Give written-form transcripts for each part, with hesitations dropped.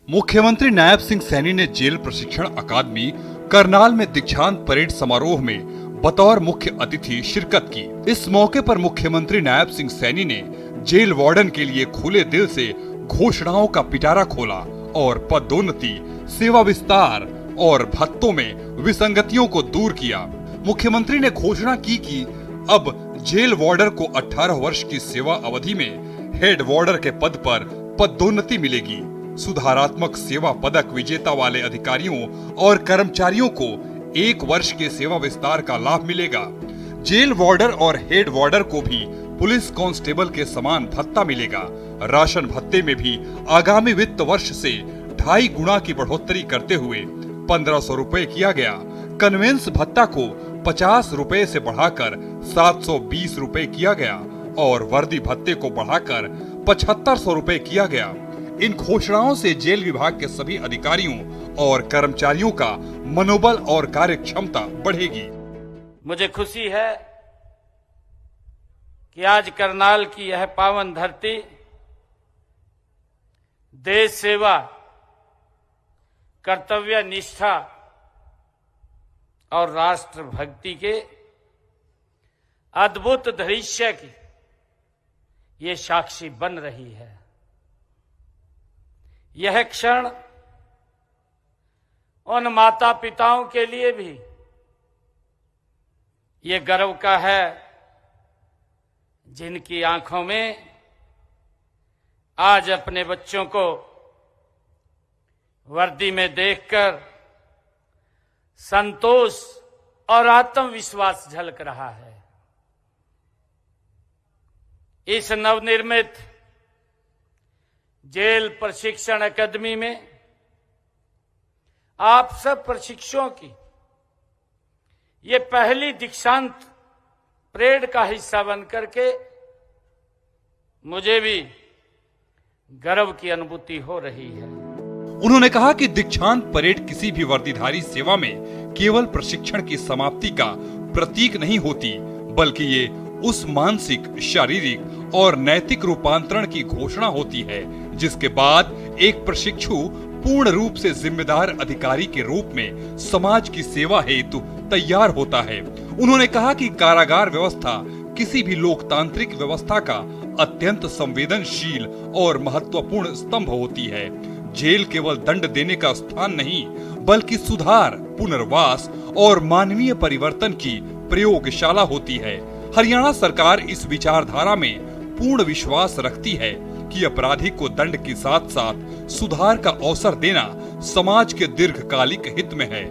मुख्यमंत्री नायब सिंह सैनी ने जेल प्रशिक्षण अकादमी करनाल में दीक्षांत परेड समारोह में बतौर मुख्य अतिथि शिरकत की। इस मौके पर मुख्यमंत्री नायब सिंह सैनी ने जेल वार्डन के लिए खुले दिल से घोषणाओं का पिटारा खोला और पदोन्नति, सेवा विस्तार और भत्तों में विसंगतियों को दूर किया। मुख्यमंत्री ने घोषणा की कि अब जेल वार्डर को 18 वर्ष की सेवा अवधि में हेड वार्डर के पद पर पदोन्नति मिलेगी। सुधारात्मक सेवा पदक विजेता वाले अधिकारियों और कर्मचारियों को 1 वर्ष के सेवा विस्तार का लाभ मिलेगा। जेल वार्डर और हेड वार्डर को भी पुलिस कांस्टेबल के समान भत्ता मिलेगा। राशन भत्ते में भी आगामी वित्त वर्ष से 2.5 गुना की बढ़ोतरी करते हुए 1500 रुपए किया गया। कन्वेंस भत्ता को 50 रुपए से बढ़ाकर 720 रुपए किया गया और वर्दी भत्ते को बढ़ाकर 7500 रुपए किया गया। इन घोषणाओं से जेल विभाग के सभी अधिकारियों और कर्मचारियों का मनोबल और कार्य क्षमता बढ़ेगी। मुझे खुशी है कि आज करनाल की यह पावन धरती देश सेवा, कर्तव्य निष्ठा और राष्ट्र भक्ति के अद्भुत दृश्य की ये साक्षी बन रही है। यह क्षण उन माता पिताओं के लिए भी ये गर्व का है जिनकी आंखों में आज अपने बच्चों को वर्दी में देखकर संतोष और आत्मविश्वास झलक रहा है। इस नवनिर्मित जेल प्रशिक्षण अकादमी में आप सब प्रशिक्षुओं की ये पहली दीक्षांत परेड का हिस्सा बनकर के मुझे भी गर्व की अनुभूति हो रही है। उन्होंने कहा कि दीक्षांत परेड किसी भी वर्दीधारी सेवा में केवल प्रशिक्षण की समाप्ति का प्रतीक नहीं होती, बल्कि ये उस मानसिक, शारीरिक और नैतिक रूपांतरण की घोषणा होती है जिसके बाद एक प्रशिक्षु पूर्ण रूप से जिम्मेदार अधिकारी के रूप में समाज की सेवा हेतु तैयार होता है। उन्होंने कहा कि कारागार व्यवस्था किसी भी लोकतांत्रिक व्यवस्था का अत्यंत संवेदनशील और महत्वपूर्ण स्तंभ होती है। जेल केवल दंड देने का स्थान नहीं, बल्कि सुधार, पुनर्वास और मानवीय परिवर्तन की प्रयोगशाला होती है। हरियाणा सरकार इस विचारधारा में पूर्ण विश्वास रखती है कि अपराधी को दंड के साथ साथ सुधार का अवसर देना समाज के दीर्घकालिक हित में है।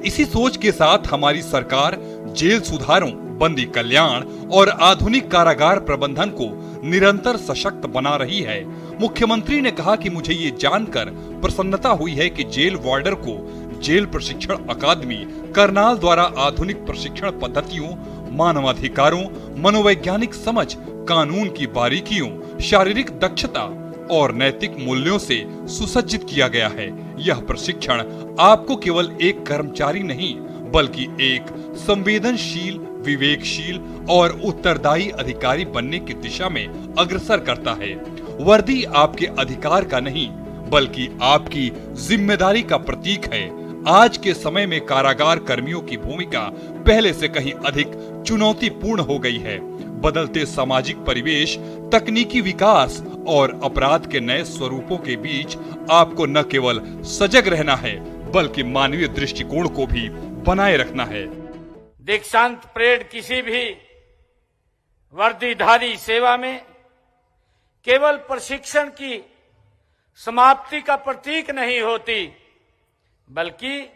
इसी सोच के साथ हमारी सरकार जेल सुधारों, बंदी कल्याण और आधुनिक कारागार प्रबंधन को निरंतर सशक्त बना रही है। मुख्यमंत्री ने कहा कि मुझे ये जानकर प्रसन्नता हुई है कि जेल वार्डर को जेल प्रशिक्षण अकादमी करनाल द्वारा आधुनिक प्रशिक्षण पद्धतियों, मानवाधिकारों, मनोवैज्ञानिक समझ, कानून की बारीकियों, शारीरिक दक्षता और नैतिक मूल्यों से सुसज्जित किया गया है। यह प्रशिक्षण आपको केवल एक कर्मचारी नहीं, बल्कि एक संवेदनशील, विवेकशील और उत्तरदायी अधिकारी बनने की दिशा में अग्रसर करता है। वर्दी आपके अधिकार का नहीं, बल्कि आपकी जिम्मेदारी का प्रतीक है। आज के समय में कारागार कर्मियों की भूमिका पहले से कहीं अधिक चुनौतीपूर्ण हो गई है। बदलते सामाजिक परिवेश, तकनीकी विकास और अपराध के नए स्वरूपों के बीच आपको न केवल सजग रहना है, बल्कि मानवीय दृष्टिकोण को भी बनाए रखना है। दीक्षांत परेड किसी भी वर्दीधारी सेवा में केवल प्रशिक्षण की समाप्ति का प्रतीक नहीं होती, बल्कि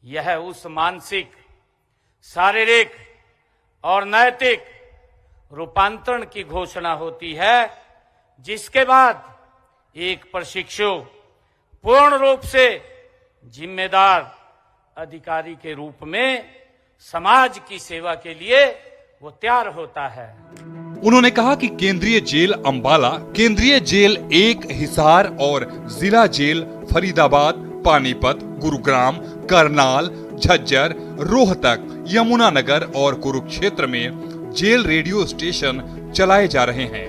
यह उस मानसिक, शारीरिक और नैतिक रूपांतरण की घोषणा होती है जिसके बाद एक प्रशिक्षु पूर्ण रूप से जिम्मेदार अधिकारी के रूप में समाज की सेवा के लिए वो तैयार होता है। उन्होंने कहा कि केंद्रीय जेल अंबाला, केंद्रीय जेल 1 हिसार और जिला जेल फरीदाबाद, पानीपत, गुरुग्राम, करनाल, झज्जर, रोहतक, यमुनानगर और कुरुक्षेत्र में जेल रेडियो स्टेशन चलाए जा रहे हैं।